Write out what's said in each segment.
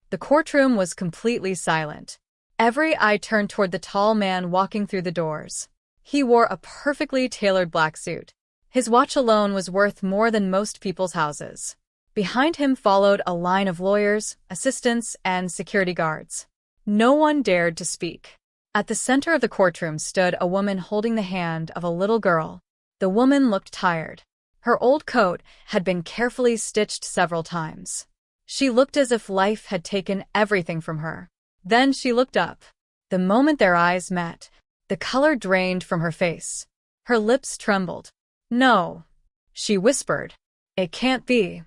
The courtroom was completely silent. Every eye turned toward the tall man walking through the doors. He wore a perfectly tailored black suit. His watch alone was worth more than most people's houses. Behind him followed a line of lawyers, assistants, and security guards. No one dared to speak. At the center of the courtroom stood a woman holding the hand of a little girl. The woman looked tired. Her old coat had been carefully stitched several times. She looked as if life had taken everything from her. Then she looked up. The moment their eyes met, the color drained from her face. Her lips trembled. "No," she whispered. "It can't be."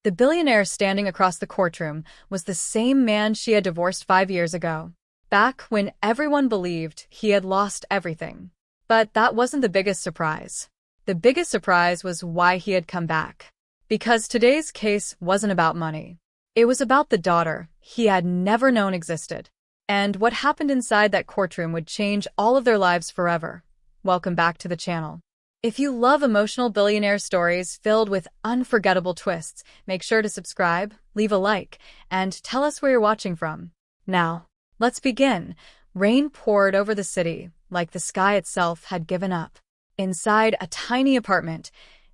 The billionaire standing across the courtroom was the same man she had divorced 5 years ago, back when everyone believed he had lost everything. But that wasn't the biggest surprise. The biggest surprise was why he had come back. Because today's case wasn't about money. It was about the daughter he had never known existed. And what happened inside that courtroom would change all of their lives forever. Welcome back to the channel. If you love emotional billionaire stories filled with unforgettable twists, make sure to subscribe, leave a like, and tell us where you're watching from. Now, let's begin. Rain poured over the city, like the sky itself had given up. Inside a tiny apartment,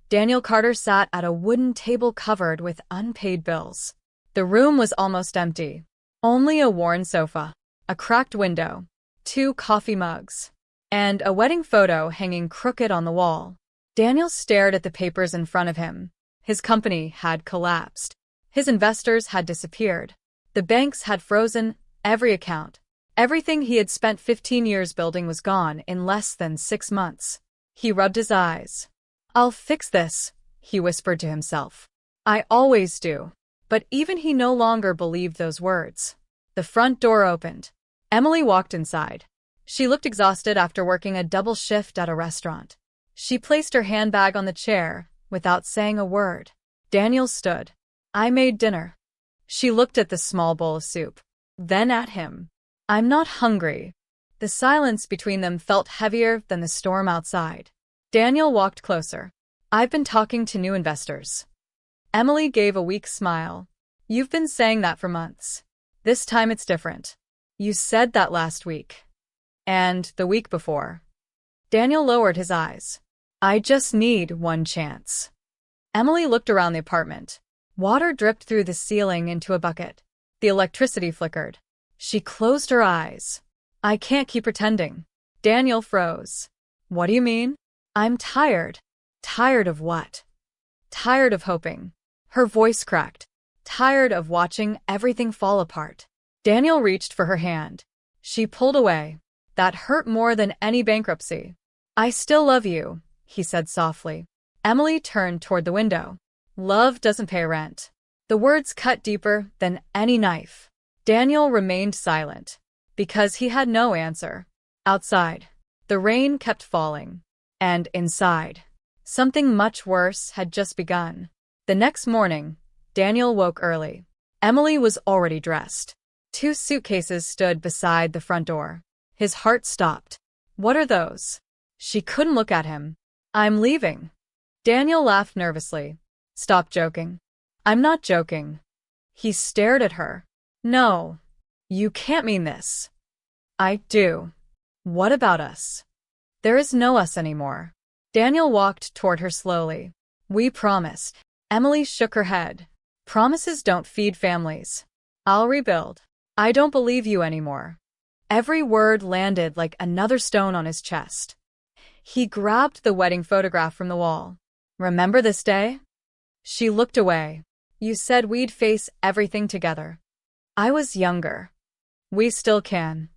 Daniel Carter sat at a wooden table covered with unpaid bills. The room was almost empty. Only a worn sofa, a cracked window, 2 coffee mugs, and a wedding photo hanging crooked on the wall. Daniel stared at the papers in front of him. His company had collapsed. His investors had disappeared. The banks had frozen every account. Everything he had spent 15 years building was gone in less than 6 months. He rubbed his eyes. "I'll fix this," he whispered to himself. "I always do." But even he no longer believed those words. The front door opened. Emily walked inside. She looked exhausted after working a double shift at a restaurant. She placed her handbag on the chair without saying a word. Daniel stood. "I made dinner." She looked at the small bowl of soup, then at him. "I'm not hungry." The silence between them felt heavier than the storm outside. Daniel walked closer. "I've been talking to new investors." Emily gave a weak smile. "You've been saying that for months. This time it's different. You said that last week. And the week before." Daniel lowered his eyes. "I just need one chance." Emily looked around the apartment. Water dripped through the ceiling into a bucket. The electricity flickered. She closed her eyes. "I can't keep pretending." Daniel froze. "What do you mean?" "I'm tired." "Tired of what?" "Tired of hoping." Her voice cracked. "Tired of watching everything fall apart." Daniel reached for her hand. She pulled away. That hurt more than any bankruptcy. "I still love you," he said softly. Emily turned toward the window. "Love doesn't pay rent." The words cut deeper than any knife. Daniel remained silent, because he had no answer. Outside, the rain kept falling. And inside, something much worse had just begun. The next morning, Daniel woke early. Emily was already dressed. 2 suitcases stood beside the front door. His heart stopped. "What are those?" She couldn't look at him. "I'm leaving." Daniel laughed nervously. "Stop joking." "I'm not joking." He stared at her. "No, you can't mean this." "I do." "What about us?" "There is no us anymore." Daniel walked toward her slowly. "We promised." Emily shook her head. "Promises don't feed families." "I'll rebuild." "I don't believe you anymore." Every word landed like another stone on his chest. He grabbed the wedding photograph from the wall. "Remember this day?" She looked away. "You said we'd face everything together." "I was younger." "We still can."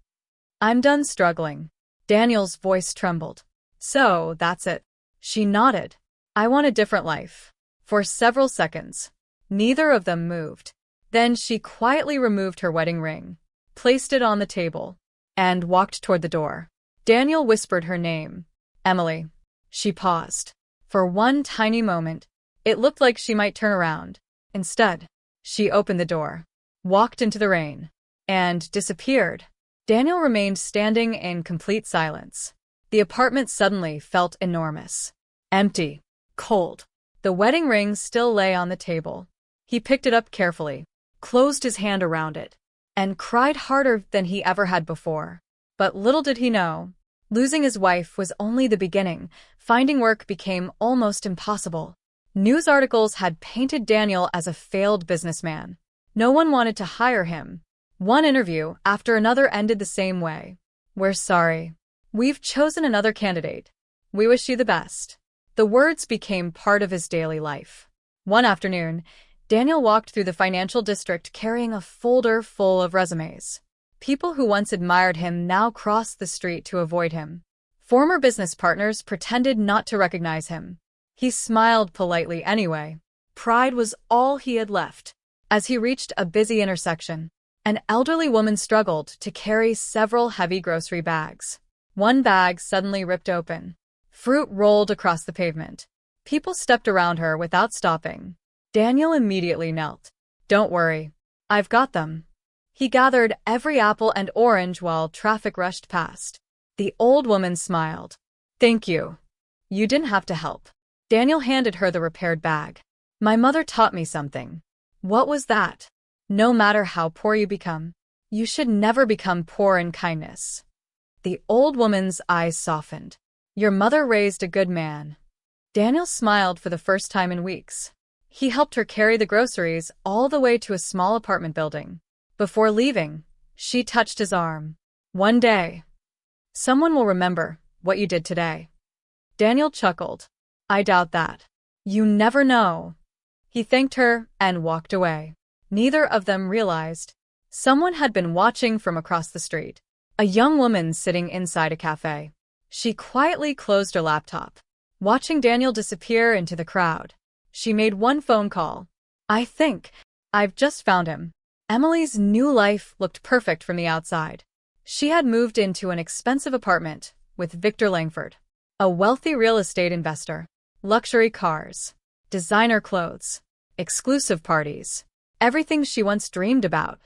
"I'm done struggling." Daniel's voice trembled. "So, that's it." She nodded. "I want a different life." For several seconds, neither of them moved. Then she quietly removed her wedding ring, placed it on the table, and walked toward the door. Daniel whispered her name. "Emily." She paused. For one tiny moment, it looked like she might turn around. Instead, she opened the door, walked into the rain, and disappeared. Daniel remained standing in complete silence. The apartment suddenly felt enormous. Empty. Cold. The wedding ring still lay on the table. He picked it up carefully, closed his hand around it, and cried harder than he ever had before. But little did he know, losing his wife was only the beginning. Finding work became almost impossible. News articles had painted Daniel as a failed businessman. No one wanted to hire him. One interview after another ended the same way. "We're sorry. We've chosen another candidate. We wish you the best." The words became part of his daily life. One afternoon, Daniel walked through the financial district carrying a folder full of resumes. People who once admired him now crossed the street to avoid him. Former business partners pretended not to recognize him. He smiled politely anyway. Pride was all he had left. As he reached a busy intersection, an elderly woman struggled to carry several heavy grocery bags. One bag suddenly ripped open. Fruit rolled across the pavement. People stepped around her without stopping. Daniel immediately knelt. "Don't worry. I've got them." He gathered every apple and orange while traffic rushed past. The old woman smiled. "Thank you. You didn't have to help." Daniel handed her the repaired bag. "My mother taught me something." "What was that?" "No matter how poor you become, you should never become poor in kindness." The old woman's eyes softened. "Your mother raised a good man." Daniel smiled for the first time in weeks. He helped her carry the groceries all the way to a small apartment building. Before leaving, she touched his arm. "One day, someone will remember what you did today." Daniel chuckled. "I doubt that. You never know." He thanked her and walked away. Neither of them realized someone had been watching from across the street. A young woman sitting inside a cafe. She quietly closed her laptop, watching Daniel disappear into the crowd. She made one phone call. "I think I've just found him." Emily's new life looked perfect from the outside. She had moved into an expensive apartment with Victor Langford, a wealthy real estate investor. Luxury cars, designer clothes, exclusive parties, everything she once dreamed about.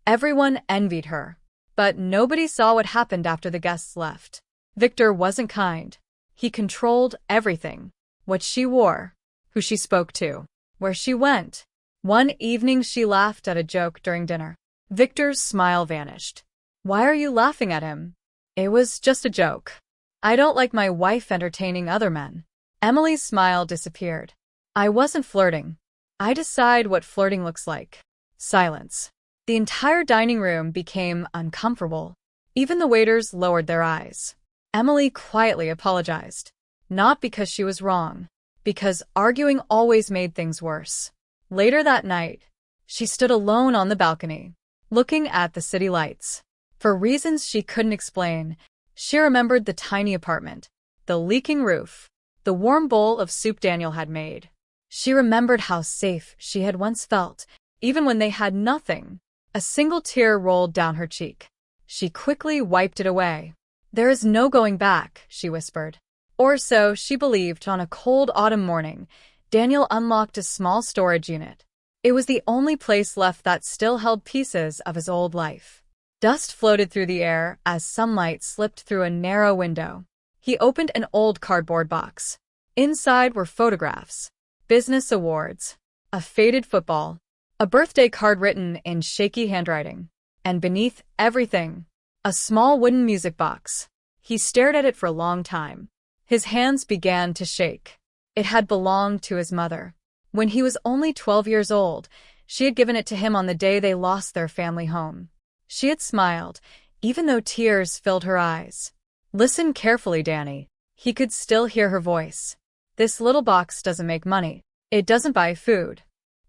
Everyone envied her, but nobody saw what happened after the guests left. Victor wasn't kind. He controlled everything: what she wore, who she spoke to, where she went. One evening she laughed at a joke during dinner. Victor's smile vanished. "Why are you laughing at him?" "It was just a joke. I don't like my wife entertaining other men." Emily's smile disappeared. "I wasn't flirting. I decide what flirting looks like." Silence. The entire dining room became uncomfortable. Even the waiters lowered their eyes. Emily quietly apologized. Not because she was wrong, because arguing always made things worse. Later that night, she stood alone on the balcony, looking at the city lights. For reasons she couldn't explain, she remembered the tiny apartment, the leaking roof, the warm bowl of soup Daniel had made. She remembered how safe she had once felt, even when they had nothing. A single tear rolled down her cheek. She quickly wiped it away. "There is no going back," she whispered. Or so she believed. On a cold autumn morning, Daniel unlocked a small storage unit. It was the only place left that still held pieces of his old life. Dust floated through the air as sunlight slipped through a narrow window. He opened an old cardboard box. Inside were photographs, business awards, a faded football, a birthday card written in shaky handwriting, and beneath everything, a small wooden music box. He stared at it for a long time. His hands began to shake. It had belonged to his mother. When he was only 12 years old, she had given it to him on the day they lost their family home. She had smiled, even though tears filled her eyes. "Listen carefully, Danny." He could still hear her voice. "This little box doesn't make money. It doesn't buy food.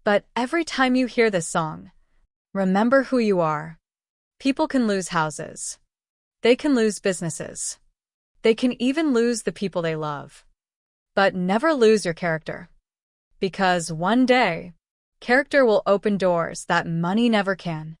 But every time you hear this song, remember who you are." People can lose houses. They can lose businesses. They can even lose the people they love. But never lose your character. Because one day, character will open doors that money never can.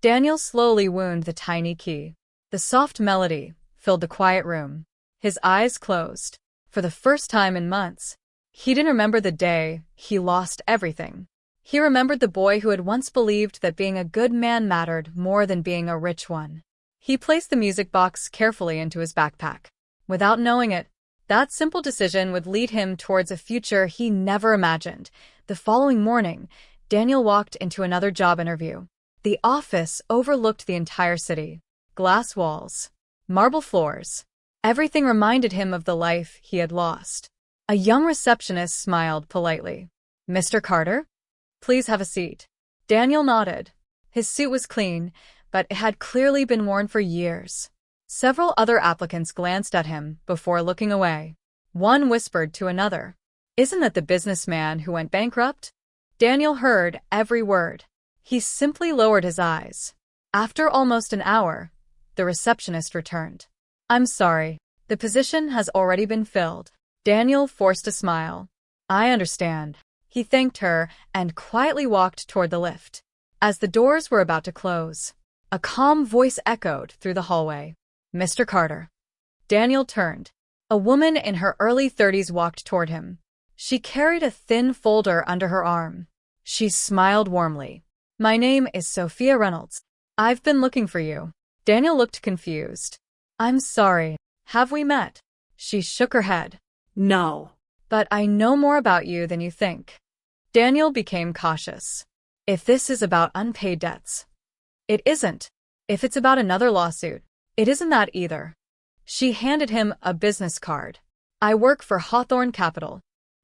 Daniel slowly wound the tiny key. The soft melody filled the quiet room. His eyes closed. For the first time in months, he didn't remember the day he lost everything. He remembered the boy who had once believed that being a good man mattered more than being a rich one. He placed the music box carefully into his backpack. Without knowing it, that simple decision would lead him towards a future he never imagined. The following morning, Daniel walked into another job interview. The office overlooked the entire city. Glass walls, marble floors. Everything reminded him of the life he had lost. A young receptionist smiled politely. "Mr. Carter? Please have a seat." Daniel nodded. His suit was clean, but it had clearly been worn for years. Several other applicants glanced at him before looking away. One whispered to another, "Isn't that the businessman who went bankrupt?" Daniel heard every word. He simply lowered his eyes. After almost an hour, the receptionist returned. "I'm sorry, the position has already been filled." Daniel forced a smile. "I understand." He thanked her and quietly walked toward the lift. As the doors were about to close, a calm voice echoed through the hallway. "Mr. Carter." Daniel turned. A woman in her early 30s walked toward him. She carried a thin folder under her arm. She smiled warmly. "My name is Sophia Reynolds. I've been looking for you." Daniel looked confused. "I'm sorry. Have we met?" She shook her head. "No. But I know more about you than you think." Daniel became cautious. "If this is about unpaid debts." "It isn't. If it's about another lawsuit." "It isn't that either." She handed him a business card. "I work for Hawthorne Capital."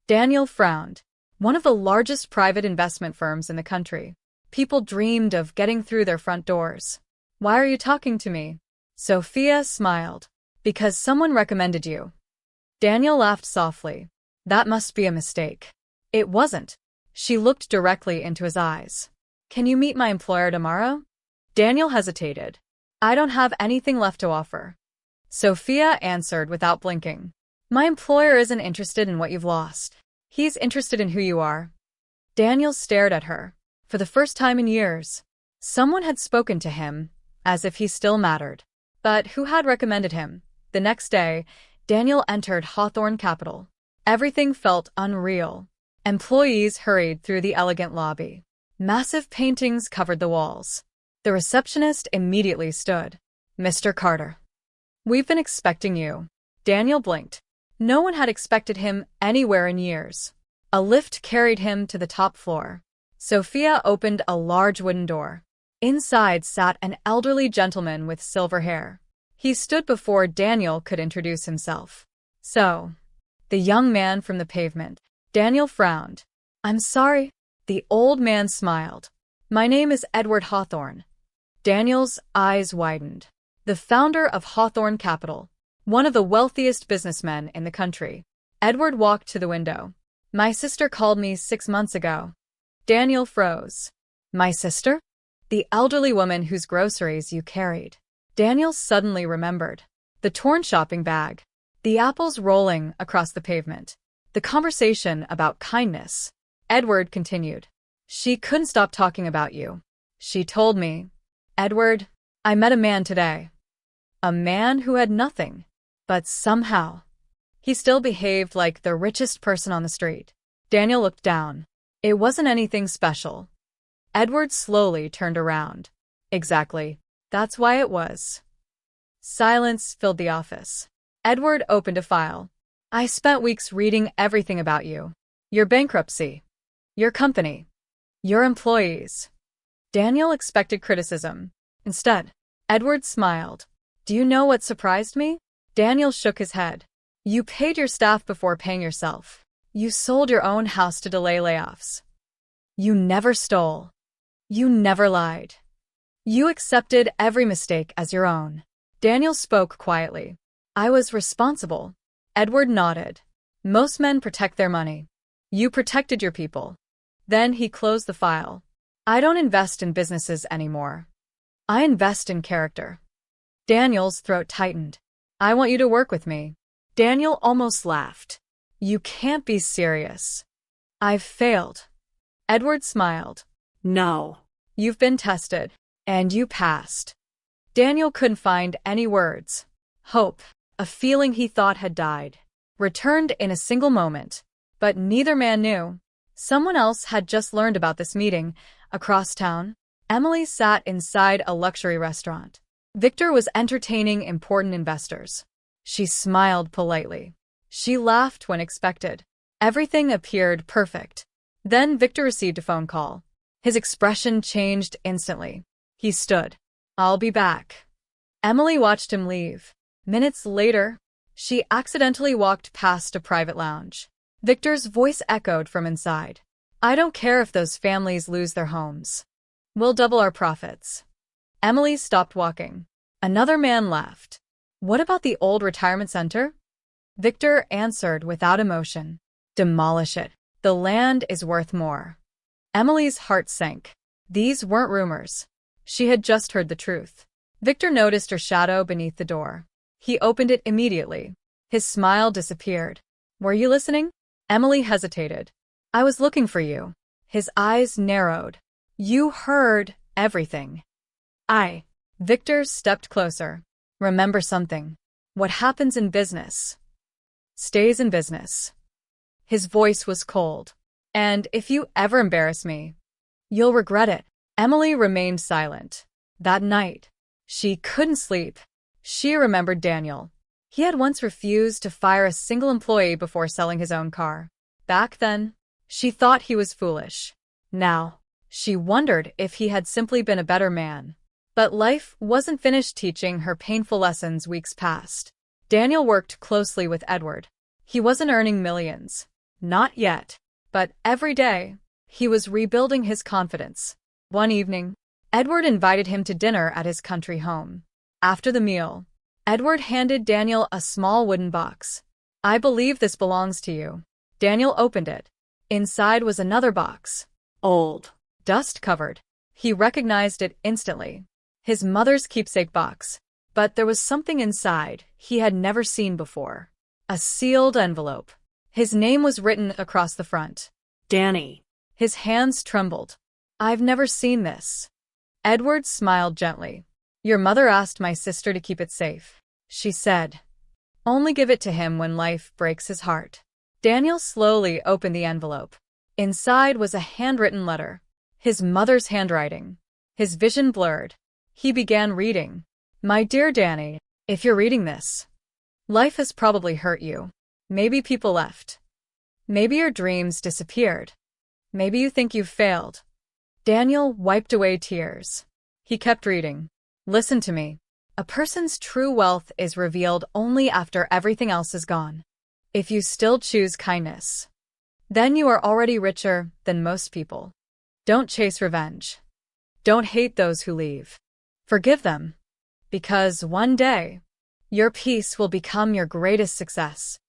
Daniel frowned. One of the largest private investment firms in the country. People dreamed of getting through their front doors. "Why are you talking to me?" Sophia smiled. "Because someone recommended you." Daniel laughed softly. "That must be a mistake." It wasn't. She looked directly into his eyes. "Can you meet my employer tomorrow?" Daniel hesitated. "I don't have anything left to offer." Sophia answered without blinking. "My employer isn't interested in what you've lost. He's interested in who you are." Daniel stared at her. For the first time in years, someone had spoken to him, as if he still mattered. But who had recommended him? The next day, Daniel entered Hawthorne Capital. Everything felt unreal. Employees hurried through the elegant lobby. Massive paintings covered the walls. The receptionist immediately stood. "Mr. Carter. We've been expecting you." Daniel blinked. No one had expected him anywhere in years. A lift carried him to the top floor. Sophia opened a large wooden door. Inside sat an elderly gentleman with silver hair. He stood before Daniel could introduce himself. "So, the young man from the pavement." Daniel frowned. "I'm sorry." The old man smiled. "My name is Edward Hawthorne." Daniel's eyes widened. The founder of Hawthorne Capital, one of the wealthiest businessmen in the country. Edward walked to the window. "My sister called me 6 months ago." Daniel froze. "My sister?" "The elderly woman whose groceries you carried." Daniel suddenly remembered. The torn shopping bag. The apples rolling across the pavement. The conversation about kindness. Edward continued. "She couldn't stop talking about you. She told me, Edward, I met a man today. A man who had nothing. But somehow, he still behaved like the richest person on the street." Daniel looked down. It wasn't anything special. Edward slowly turned around. "Exactly. That's why it was." Silence filled the office. Edward opened a file. "I spent weeks reading everything about you. Your bankruptcy. Your company. Your employees." Daniel expected criticism. Instead, Edward smiled. "Do you know what surprised me?" Daniel shook his head. "You paid your staff before paying yourself. You sold your own house to delay layoffs. You never stole. You never lied. You accepted every mistake as your own." Daniel spoke quietly. "I was responsible." Edward nodded. "Most men protect their money. You protected your people." Then he closed the file. "I don't invest in businesses anymore. I invest in character." Daniel's throat tightened. "I want you to work with me." Daniel almost laughed. "You can't be serious." "I've failed." Edward smiled. "No. You've been tested. And you passed." Daniel couldn't find any words. Hope, a feeling he thought had died, returned in a single moment. But neither man knew. Someone else had just learned about this meeting. Across town, Emily sat inside a luxury restaurant. Victor was entertaining important investors. She smiled politely. She laughed when expected. Everything appeared perfect. Then Victor received a phone call. His expression changed instantly. He stood. "I'll be back." Emily watched him leave. Minutes later, she accidentally walked past a private lounge. Victor's voice echoed from inside. "I don't care if those families lose their homes. We'll double our profits." Emily stopped walking. Another man laughed. "What about the old retirement center?" Victor answered without emotion. "Demolish it. The land is worth more." Emily's heart sank. These weren't rumors. She had just heard the truth. Victor noticed her shadow beneath the door. He opened it immediately. His smile disappeared. "Were you listening?" Emily hesitated. "I was looking for you." His eyes narrowed. "You heard everything." Victor stepped closer. "Remember something. What happens in business stays in business." His voice was cold. "And if you ever embarrass me, you'll regret it." Emily remained silent. That night, she couldn't sleep. She remembered Daniel. He had once refused to fire a single employee before selling his own car. Back then, she thought he was foolish. Now, she wondered if he had simply been a better man. But life wasn't finished teaching her painful lessons weeks past. Daniel worked closely with Edward. He wasn't earning millions. Not yet. But every day, he was rebuilding his confidence. One evening, Edward invited him to dinner at his country home. After the meal, Edward handed Daniel a small wooden box. "I believe this belongs to you." Daniel opened it. Inside was another box. Old, dust-covered. He recognized it instantly. His mother's keepsake box. But there was something inside he had never seen before. A sealed envelope. His name was written across the front. "Danny." His hands trembled. "I've never seen this." Edward smiled gently. "Your mother asked my sister to keep it safe. She said, only give it to him when life breaks his heart." Daniel slowly opened the envelope. Inside was a handwritten letter. His mother's handwriting. His vision blurred. He began reading. "My dear Danny, if you're reading this, life has probably hurt you. Maybe people left. Maybe your dreams disappeared. Maybe you think you've failed." Daniel wiped away tears. He kept reading. "Listen to me. A person's true wealth is revealed only after everything else is gone. If you still choose kindness, then you are already richer than most people. Don't chase revenge. Don't hate those who leave. Forgive them. Because one day, your peace will become your greatest success."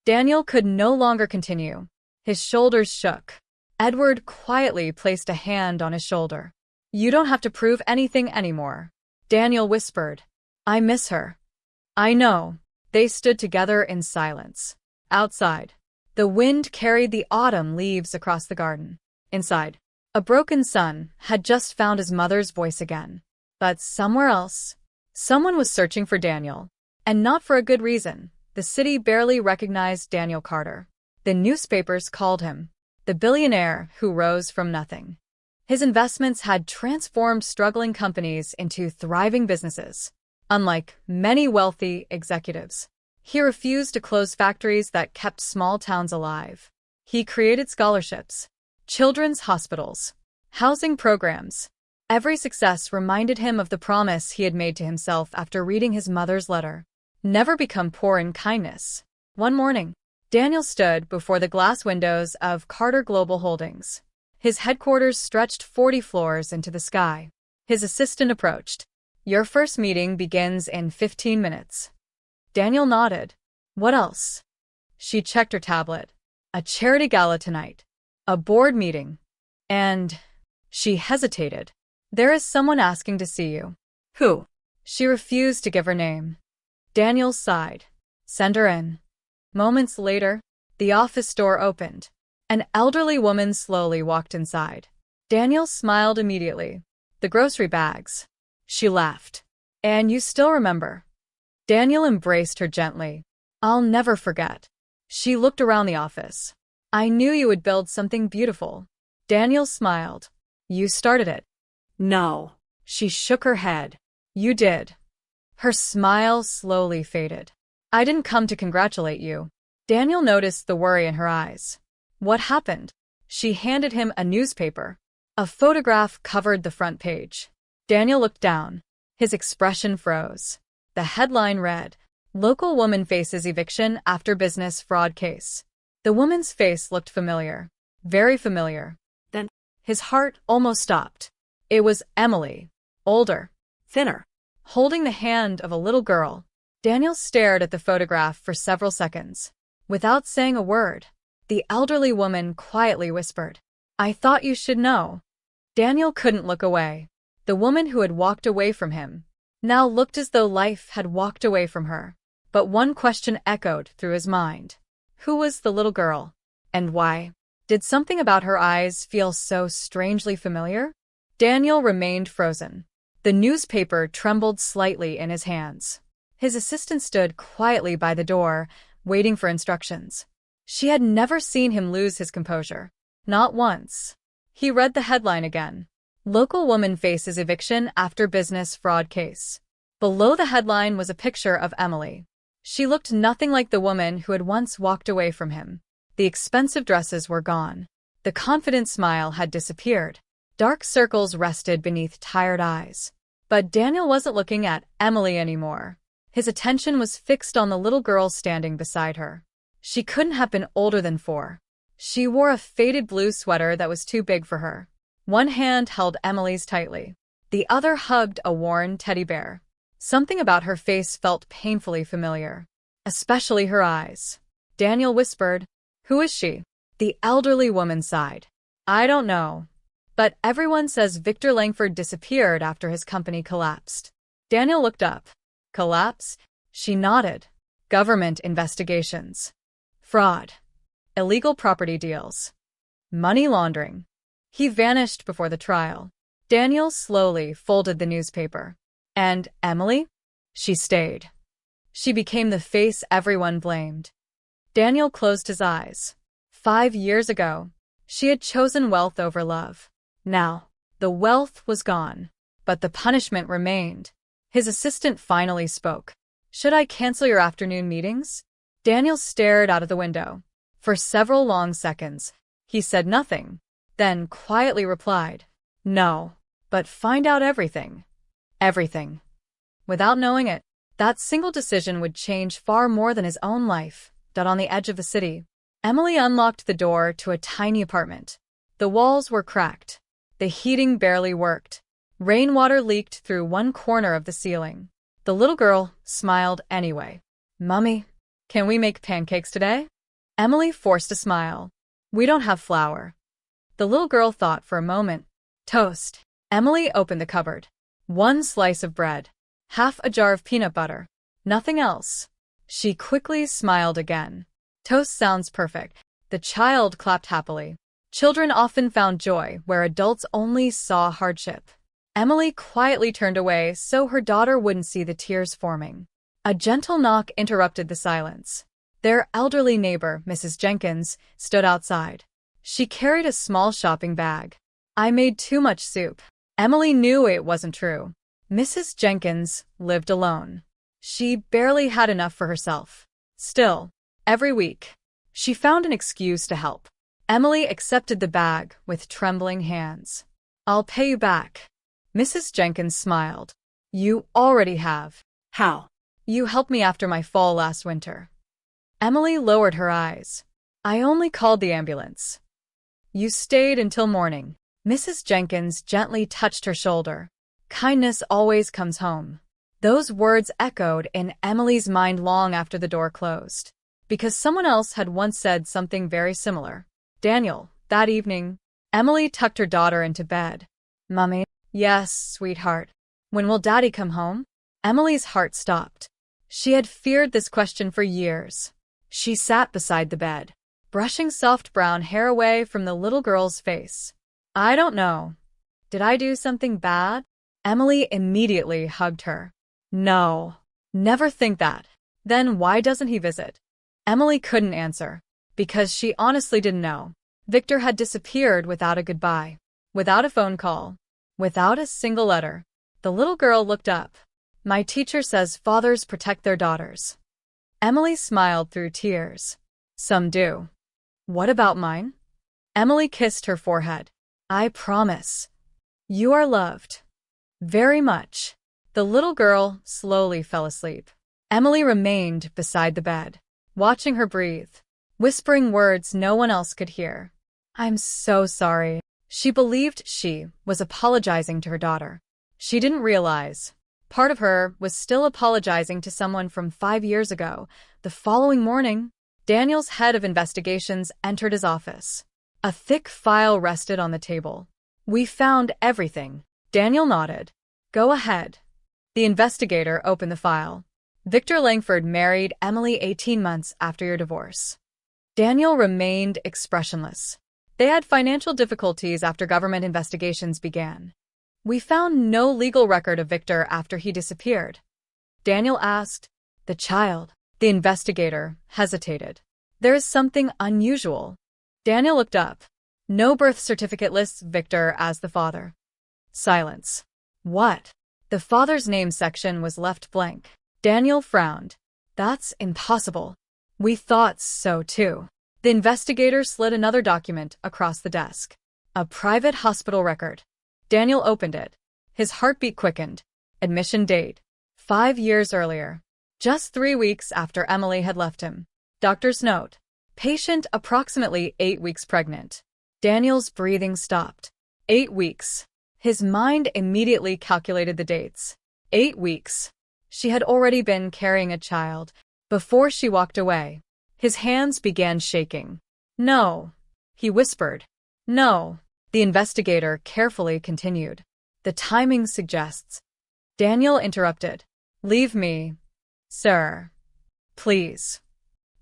Daniel could no longer continue. His shoulders shook. Edward quietly placed a hand on his shoulder. "You don't have to prove anything anymore." Daniel whispered, "I miss her." "I know." They stood together in silence. Outside, the wind carried the autumn leaves across the garden. Inside, a broken son had just found his mother's voice again. But somewhere else, someone was searching for Daniel. And not for a good reason. The city barely recognized Daniel Carter. The newspapers called him the billionaire who rose from nothing. His investments had transformed struggling companies into thriving businesses. Unlike many wealthy executives, he refused to close factories that kept small towns alive. He created scholarships, children's hospitals, housing programs. Every success reminded him of the promise he had made to himself after reading his mother's letter. Never become poor in kindness. One morning, Daniel stood before the glass windows of Carter Global Holdings. His headquarters stretched 40 floors into the sky. His assistant approached. "Your first meeting begins in 15 minutes. Daniel nodded. "What else?" She checked her tablet. "A charity gala tonight. A board meeting. And..." She hesitated. "There is someone asking to see you." "Who?" She refused to give her name. Daniel sighed. "Send her in." Moments later, the office door opened. An elderly woman slowly walked inside. Daniel smiled immediately. "The grocery bags." She laughed. "And you still remember?" Daniel embraced her gently. "I'll never forget." She looked around the office. "I knew you would build something beautiful." Daniel smiled. "You started it." "No." She shook her head. "You did." Her smile slowly faded. "I didn't come to congratulate you." Daniel noticed the worry in her eyes. "What happened?" She handed him a newspaper. A photograph covered the front page. Daniel looked down. His expression froze. The headline read, "Local woman faces eviction after business fraud case." The woman's face looked familiar. Very familiar. Then His heart almost stopped. It was Emily. Older. thinner. Holding the hand of a little girl. Daniel stared at the photograph for several seconds. Without saying a word, the elderly woman quietly whispered, "I thought you should know." Daniel couldn't look away. The woman who had walked away from him now looked as though life had walked away from her. But one question echoed through his mind. Who was the little girl? And why? Did something about her eyes feel so strangely familiar? Daniel remained frozen. The newspaper trembled slightly in his hands. His assistant stood quietly by the door, waiting for instructions. She had never seen him lose his composure. Not once. He read the headline again. Local woman faces eviction after business fraud case. Below the headline was a picture of Emily. She looked nothing like the woman who had once walked away from him. The expensive dresses were gone. The confident smile had disappeared. Dark circles rested beneath tired eyes. But Daniel wasn't looking at Emily anymore. His attention was fixed on the little girl standing beside her. She couldn't have been older than 4. She wore a faded blue sweater that was too big for her. One hand held Emily's tightly. The other hugged a worn teddy bear. Something about her face felt painfully familiar, especially her eyes. Daniel whispered, "Who is she?" The elderly woman sighed. "I don't know. But everyone says Victor Langford disappeared after his company collapsed." Daniel looked up. Collapse? She nodded. Government investigations. Fraud. Illegal property deals. Money laundering. He vanished before the trial. Daniel slowly folded the newspaper. And Emily? She stayed. She became the face everyone blamed. Daniel closed his eyes. 5 years ago, she had chosen wealth over love. Now, the wealth was gone, but the punishment remained. His assistant finally spoke. "Should I cancel your afternoon meetings?" Daniel stared out of the window. For several long seconds, he said nothing, then quietly replied, "No, but find out everything." Everything. Without knowing it, that single decision would change far more than his own life. On the edge of the city, Emily unlocked the door to a tiny apartment. The walls were cracked. The heating barely worked. Rainwater leaked through one corner of the ceiling. The little girl smiled anyway. "Mummy, can we make pancakes today?" Emily forced a smile. "We don't have flour." The little girl thought for a moment. "Toast." Emily opened the cupboard. 1 slice of bread. Half a jar of peanut butter. Nothing else. She quickly smiled again. "Toast sounds perfect." The child clapped happily. Children often found joy where adults only saw hardship. Emily quietly turned away so her daughter wouldn't see the tears forming. A gentle knock interrupted the silence. Their elderly neighbor, Mrs. Jenkins, stood outside. She carried a small shopping bag. "I made too much soup." Emily knew it wasn't true. Mrs. Jenkins lived alone. She barely had enough for herself. Still, every week, she found an excuse to help. Emily accepted the bag with trembling hands. "I'll pay you back." Mrs. Jenkins smiled. "You already have." How? "You helped me after my fall last winter." Emily lowered her eyes. "I only called the ambulance." "You stayed until morning." Mrs. Jenkins gently touched her shoulder. "Kindness always comes home." Those words echoed in Emily's mind long after the door closed. Because someone else had once said something very similar. Daniel, that evening, Emily tucked her daughter into bed. "Mummy?" "Yes, sweetheart. When will Daddy come home?" Emily's heart stopped. She had feared this question for years. She sat beside the bed, brushing soft brown hair away from the little girl's face. "I don't know. Did I do something bad?" Emily immediately hugged her. "No. Never think that." "Then why doesn't he visit?" Emily couldn't answer. Because she honestly didn't know. Victor had disappeared without a goodbye. Without a phone call. Without a single letter. The little girl looked up. "My teacher says fathers protect their daughters." Emily smiled through tears. "Some do." "What about mine?" Emily kissed her forehead. I promise. You are loved. Very much. The little girl slowly fell asleep. Emily remained beside the bed, watching her breathe, whispering words no one else could hear. I'm so sorry. She believed she was apologizing to her daughter. She didn't realize part of her was still apologizing to someone from 5 years ago. The following morning, Daniel's head of investigations entered his office. A thick file rested on the table. We found everything. Daniel nodded. Go ahead. The investigator opened the file. Victor Langford married Emily 18 months after your divorce. Daniel remained expressionless. They had financial difficulties after government investigations began. We found no legal record of Victor after he disappeared. Daniel asked, the child. The investigator hesitated. There is something unusual. Daniel looked up. No birth certificate lists Victor as the father. Silence. What? The father's name section was left blank. Daniel frowned. That's impossible. We thought so too. The investigator slid another document across the desk. A private hospital record. Daniel opened it. His heartbeat quickened. Admission date. 5 years earlier. Just 3 weeks after Emily had left him. Doctor's note. Patient approximately 8 weeks pregnant. Daniel's breathing stopped. 8 weeks. His mind immediately calculated the dates. 8 weeks. She had already been carrying a child. Before she walked away, his hands began shaking. No, he whispered. No, the investigator carefully continued. The timing suggests. Daniel interrupted. Leave me, sir. Please.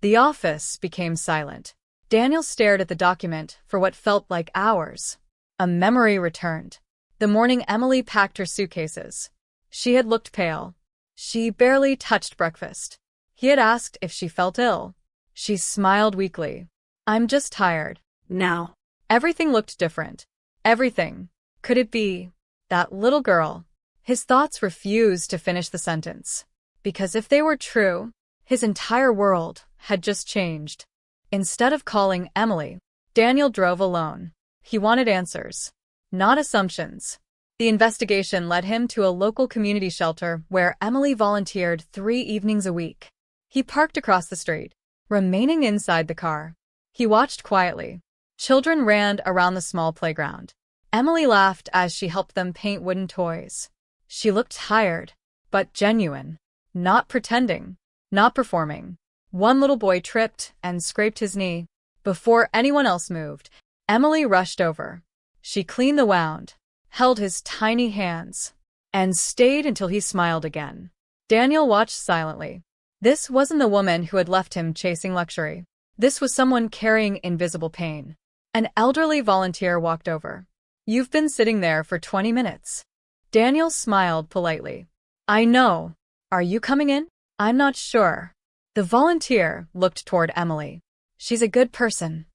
The office became silent. Daniel stared at the document for what felt like hours. A memory returned. The morning Emily packed her suitcases. She had looked pale. She barely touched breakfast. He had asked if she felt ill. She smiled weakly. I'm just tired. Now. Everything looked different. Everything. Could it be that little girl? His thoughts refused to finish the sentence. Because if they were true, his entire world had just changed. Instead of calling Emily, Daniel drove alone. He wanted answers, not assumptions. The investigation led him to a local community shelter where Emily volunteered 3 evenings a week. He parked across the street, remaining inside the car. He watched quietly. Children ran around the small playground. Emily laughed as she helped them paint wooden toys. She looked tired, but genuine. Not pretending, not performing. One little boy tripped and scraped his knee. Before anyone else moved, Emily rushed over. She cleaned the wound, held his tiny hands, and stayed until he smiled again. Daniel watched silently. This wasn't the woman who had left him chasing luxury. This was someone carrying invisible pain. An elderly volunteer walked over. You've been sitting there for 20 minutes. Daniel smiled politely. I know. Are you coming in? I'm not sure. The volunteer looked toward Emily. She's a good person.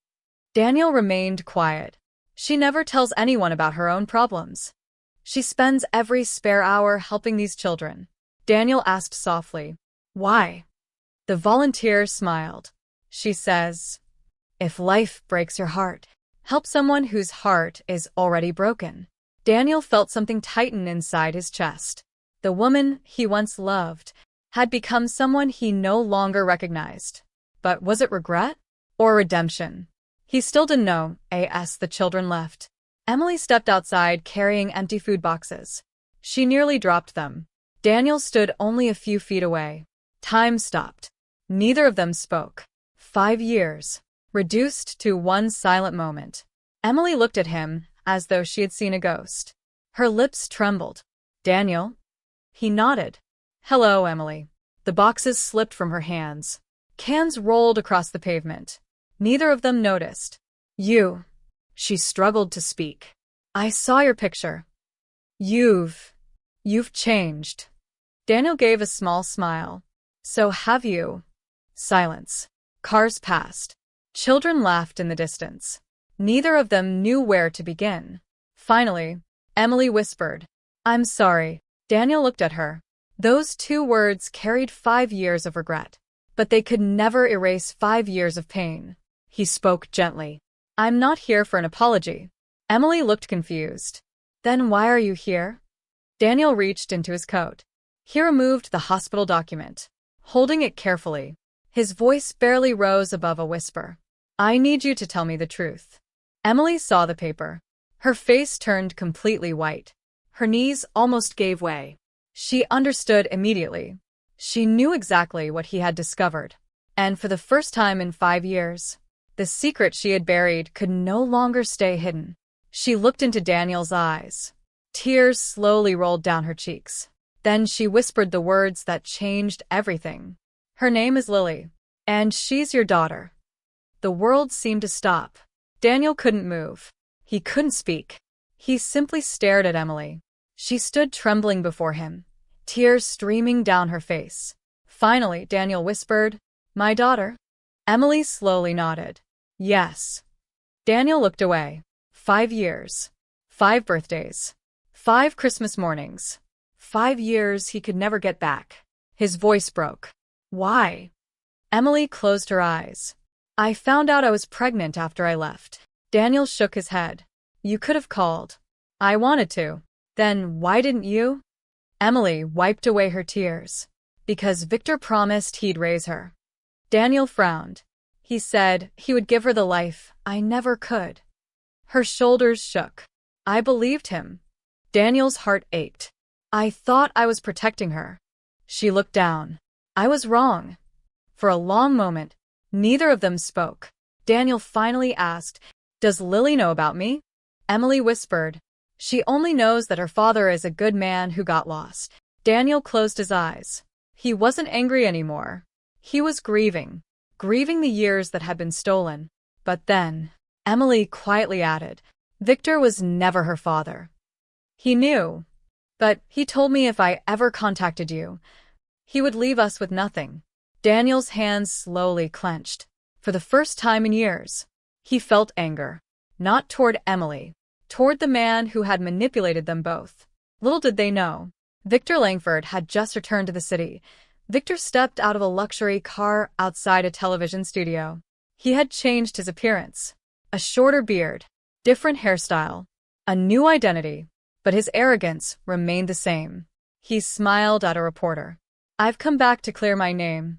Daniel remained quiet. She never tells anyone about her own problems. She spends every spare hour helping these children. Daniel asked softly, why? The volunteer smiled. She says, if life breaks your heart, help someone whose heart is already broken. Daniel felt something tighten inside his chest. The woman he once loved had become someone he no longer recognized. But was it regret or redemption? He still didn't know. As the children left, Emily stepped outside carrying empty food boxes. She nearly dropped them. Daniel stood only a few feet away. Time stopped. Neither of them spoke. 5 years, reduced to one silent moment. Emily looked at him as though she had seen a ghost. Her lips trembled. Daniel? He nodded. Hello, Emily. The boxes slipped from her hands. Cans rolled across the pavement. Neither of them noticed. You. She struggled to speak. I saw your picture. You've changed. Daniel gave a small smile. So have you. Silence. Cars passed. Children laughed in the distance. Neither of them knew where to begin. Finally, Emily whispered, I'm sorry. Daniel looked at her. Those 2 words carried 5 years of regret. But they could never erase 5 years of pain. He spoke gently. I'm not here for an apology. Emily looked confused. Then why are you here? Daniel reached into his coat. He removed the hospital document, holding it carefully. His voice barely rose above a whisper. I need you to tell me the truth. Emily saw the paper. Her face turned completely white. Her knees almost gave way. She understood immediately. She knew exactly what he had discovered. And for the first time in 5 years, the secret she had buried could no longer stay hidden. She looked into Daniel's eyes. Tears slowly rolled down her cheeks. Then she whispered the words that changed everything. Her name is Lily, and she's your daughter. The world seemed to stop. Daniel couldn't move. He couldn't speak. He simply stared at Emily. She stood trembling before him, tears streaming down her face. Finally, Daniel whispered, My daughter? Emily slowly nodded. Yes. Daniel looked away. 5 years. 5 birthdays. 5 Christmas mornings. 5 years he could never get back. His voice broke. Why? Emily closed her eyes. I found out I was pregnant after I left. Daniel shook his head. You could have called. I wanted to. Then why didn't you? Emily wiped away her tears. Because Victor promised he'd raise her. Daniel frowned. He said he would give her the life I never could. Her shoulders shook. I believed him. Daniel's heart ached. I thought I was protecting her. She looked down. I was wrong. For a long moment, neither of them spoke. Daniel finally asked, Does Lily know about me? Emily whispered, She only knows that her father is a good man who got lost. Daniel closed his eyes. He wasn't angry anymore. He was grieving the years that had been stolen. But then, Emily quietly added, Victor was never her father. He knew. But he told me if I ever contacted you, he would leave us with nothing. Daniel's hands slowly clenched. For the first time in years, he felt anger. Not toward Emily, toward the man who had manipulated them both. Little did they know, Victor Langford had just returned to the city. Victor stepped out of a luxury car outside a television studio. He had changed his appearance. A shorter beard, different hairstyle, a new identity. But his arrogance remained the same. He smiled at a reporter. I've come back to clear my name.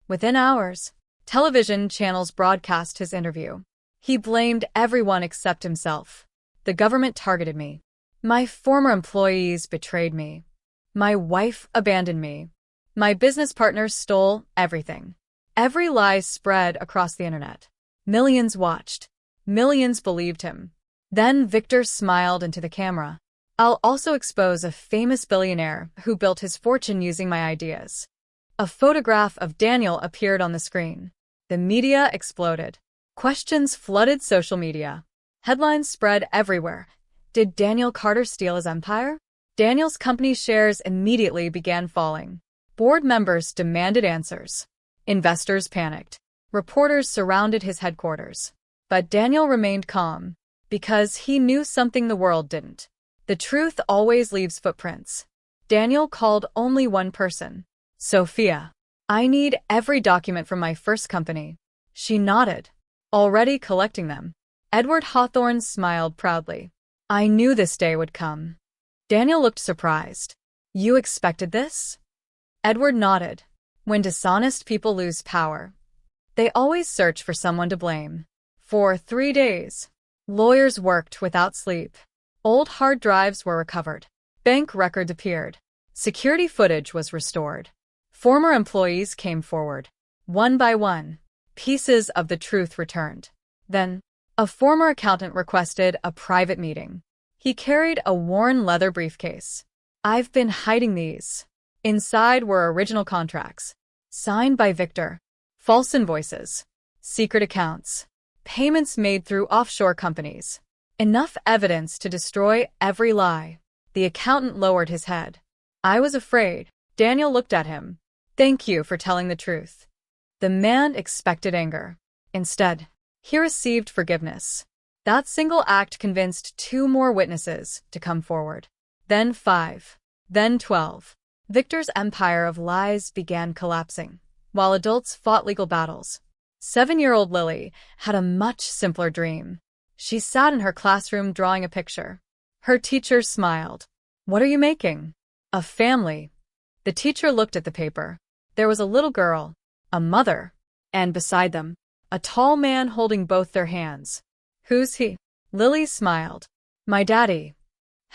Within hours, television channels broadcast his interview. He blamed everyone except himself. The government targeted me. My former employees betrayed me. My wife abandoned me. My business partners stole everything. Every lie spread across the internet. Millions watched. Millions believed him. Then Victor smiled into the camera. I'll also expose a famous billionaire who built his fortune using my ideas. A photograph of Daniel appeared on the screen. The media exploded. Questions flooded social media. Headlines spread everywhere. Did Daniel Carter steal his empire? Daniel's company shares immediately began falling. Board members demanded answers. Investors panicked. Reporters surrounded his headquarters. But Daniel remained calm, because he knew something the world didn't. The truth always leaves footprints. Daniel called only one person. Sophia. I need every document from my first company. She nodded. Already collecting them. Edward Hawthorne smiled proudly. I knew this day would come. Daniel looked surprised. You expected this? Edward nodded. When dishonest people lose power, they always search for someone to blame. For 3 days, lawyers worked without sleep. Old hard drives were recovered. Bank records appeared. Security footage was restored. Former employees came forward. One by one, pieces of the truth returned. Then, a former accountant requested a private meeting. He carried a worn leather briefcase. I've been hiding these. Inside were original contracts, signed by Victor. False invoices. Secret accounts. Payments made through offshore companies. Enough evidence to destroy every lie. The accountant lowered his head. I was afraid. Daniel looked at him. Thank you for telling the truth. The man expected anger. Instead, he received forgiveness. That single act convinced 2 more witnesses to come forward. Then 5. Then 12. Victor's empire of lies began collapsing, while adults fought legal battles. 7-year-old Lily had a much simpler dream. She sat in her classroom drawing a picture. Her teacher smiled. "What are you making?" "A family." The teacher looked at the paper. There was a little girl, a mother, and beside them, a tall man holding both their hands. "Who's he?" Lily smiled. "My daddy."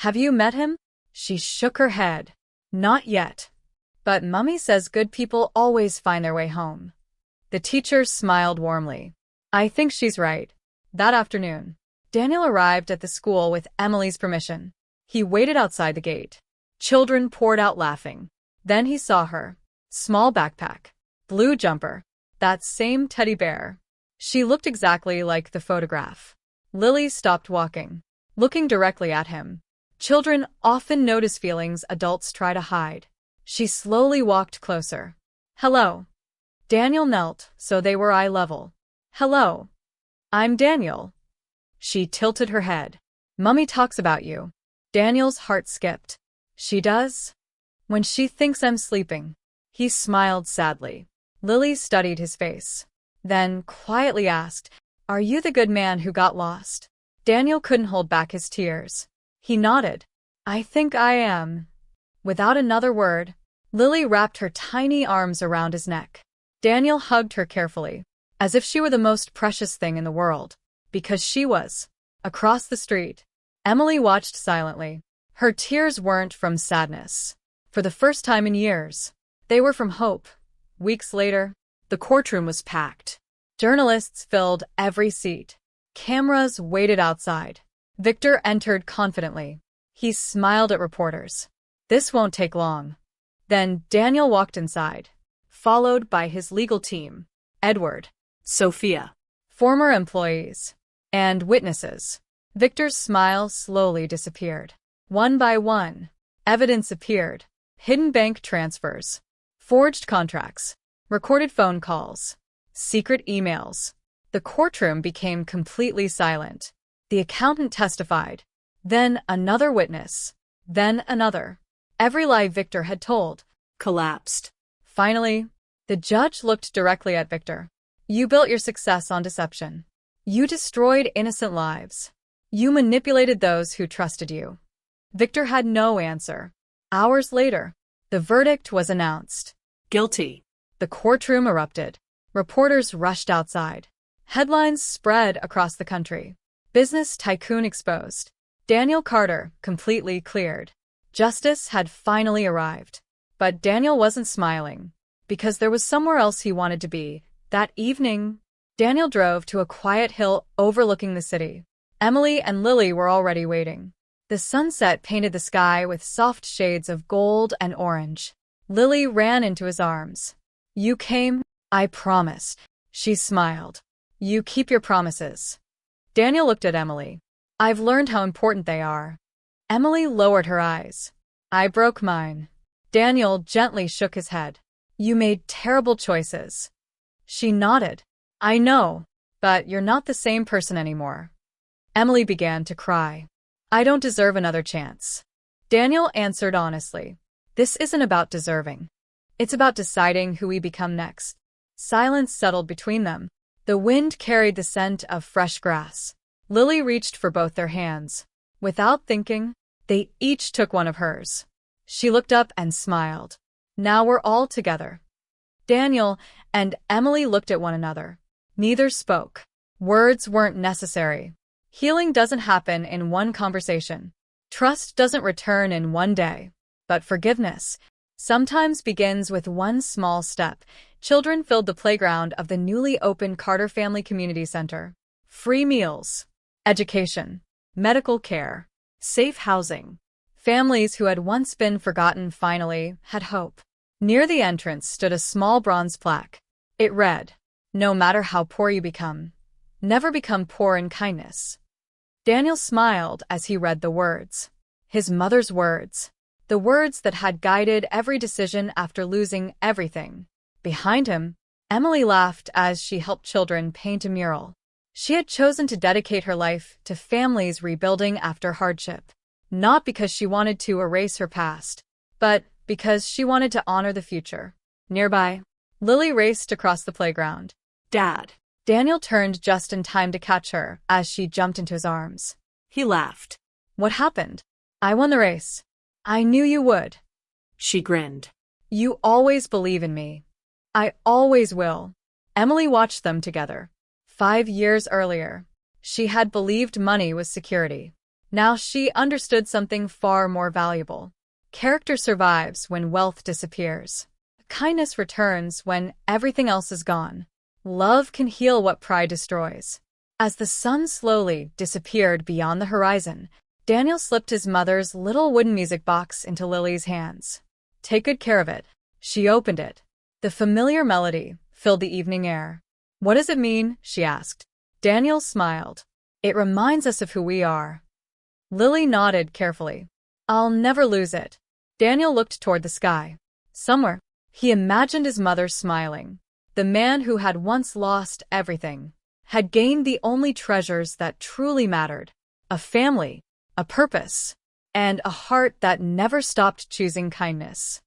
"Have you met him?" She shook her head. "Not yet. But Mummy says good people always find their way home." The teacher smiled warmly. "I think she's right." That afternoon, Daniel arrived at the school with Emily's permission. He waited outside the gate. Children poured out laughing. Then he saw her. Small backpack, blue jumper, that same teddy bear. She looked exactly like the photograph. Lily stopped walking, looking directly at him. Children often notice feelings adults try to hide. She slowly walked closer. "Hello." Daniel knelt, so they were eye level. "Hello. I'm Daniel." She tilted her head. "Mummy talks about you." Daniel's heart skipped. "She does?" "When she thinks I'm sleeping." He smiled sadly. Lily studied his face. Then quietly asked, "Are you the good man who got lost?" Daniel couldn't hold back his tears. He nodded. "I think I am." Without another word, Lily wrapped her tiny arms around his neck. Daniel hugged her carefully, as if she were the most precious thing in the world. Because she was. Across the street, Emily watched silently. Her tears weren't from sadness. For the first time in years, they were from hope. Weeks later, the courtroom was packed. Journalists filled every seat. Cameras waited outside. Victor entered confidently. He smiled at reporters. "This won't take long." Then Daniel walked inside, followed by his legal team, Edward, Sophia, former employees, and witnesses. Victor's smile slowly disappeared. One by one, evidence appeared. Hidden bank transfers, forged contracts, recorded phone calls, secret emails. The courtroom became completely silent. The accountant testified. Then another witness. Then another. Every lie Victor had told collapsed. Finally, the judge looked directly at Victor. "You built your success on deception. You destroyed innocent lives. You manipulated those who trusted you." Victor had no answer. Hours later, the verdict was announced. Guilty. The courtroom erupted. Reporters rushed outside. Headlines spread across the country. Business tycoon exposed. Daniel Carter completely cleared. Justice had finally arrived. But Daniel wasn't smiling, because there was somewhere else he wanted to be. That evening, Daniel drove to a quiet hill overlooking the city. Emily and Lily were already waiting. The sunset painted the sky with soft shades of gold and orange. Lily ran into his arms. "You came?" "I promised." She smiled. "You keep your promises." Daniel looked at Emily. "I've learned how important they are." Emily lowered her eyes. "I broke mine." Daniel gently shook his head. "You made terrible choices." She nodded. "I know, but you're not the same person anymore." Emily began to cry. "I don't deserve another chance." Daniel answered honestly. "This isn't about deserving. It's about deciding who we become next." Silence settled between them. The wind carried the scent of fresh grass. Lily reached for both their hands. Without thinking, they each took one of hers. She looked up and smiled. "Now we're all together." Daniel and Emily looked at one another. Neither spoke. Words weren't necessary. Healing doesn't happen in one conversation. Trust doesn't return in one day. But forgiveness sometimes begins with one small step. Children filled the playground of the newly opened Carter Family Community Center. Free meals, education, medical care, safe housing. Families who had once been forgotten finally had hope. Near the entrance stood a small bronze plaque. It read, "No matter how poor you become, never become poor in kindness." Daniel smiled as he read the words. His mother's words. The words that had guided every decision after losing everything. Behind him, Emily laughed as she helped children paint a mural. She had chosen to dedicate her life to families rebuilding after hardship. Not because she wanted to erase her past, but because she wanted to honor the future. Nearby, Lily raced across the playground. "Dad." Daniel turned just in time to catch her as she jumped into his arms. He laughed. What happened? I won the race. I knew you would. She grinned. You always believe in me. I always will. Emily watched them together. 5 years earlier, she had believed money was security. Now she understood something far more valuable. Character survives when wealth disappears. Kindness returns when everything else is gone. Love can heal what pride destroys. As the sun slowly disappeared beyond the horizon, Daniel slipped his mother's little wooden music box into Lily's hands. Take good care of it. She opened it. The familiar melody filled the evening air. What does it mean? She asked. Daniel smiled. It reminds us of who we are. Lily nodded carefully. I'll never lose it. Daniel looked toward the sky. Somewhere, he imagined his mother smiling. The man who had once lost everything had gained the only treasures that truly mattered: a family, a purpose, and a heart that never stopped choosing kindness.